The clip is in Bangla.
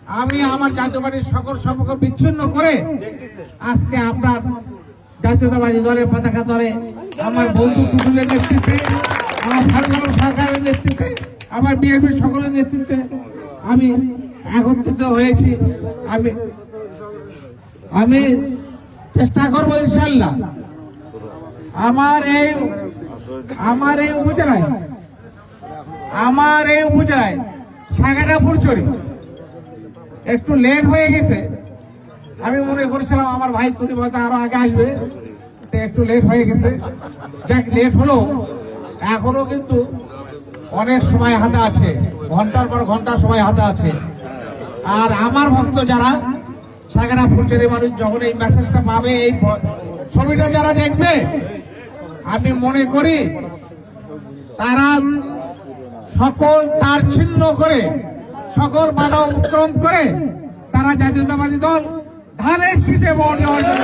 আমি আমার জাতীয়বাদীর সকল সম্পর্ক বিচ্ছিন্ন করে আজকে আপনার জাতীয়তাবাদী দলের পতাকা ধরে আমার বন্ধু টুটুলের নেতৃত্বে, আমার ফারুক সরকারের নেতৃত্বে, আমার বিএনপির সকলের নেতৃত্বে আমি একত্রিত হয়েছি। আমি চেষ্টা করবো ইনশাল্লাহ আমার এই উপজেলায় সাগাটা ফুলচুরি একটু লেট হয়ে গেছে। আমি মনে করেছিলাম আমার ভাই তুমি হয়তো আরো আগে আসবে, একটু লেট হয়ে গেছে। যাক, লেট হলো, এখনো কিন্তু অনেক সময় হাতে আছে, ঘন্টার পর ঘন্টা সময় হাতে আছে। আর আমার ভক্ত যারা সাগাটা ফুলচুরি মানুষ যখন এই মেসেজটা পাবে, এই ছবিটা যারা দেখবে, আমি মনে করি তারা সকল তার ছিন্ন করে, সকল বাধা অতিক্রম করে তারা জাতীয়তাবাদী দল ধানের শীষে ভোট দেওয়ার জন্য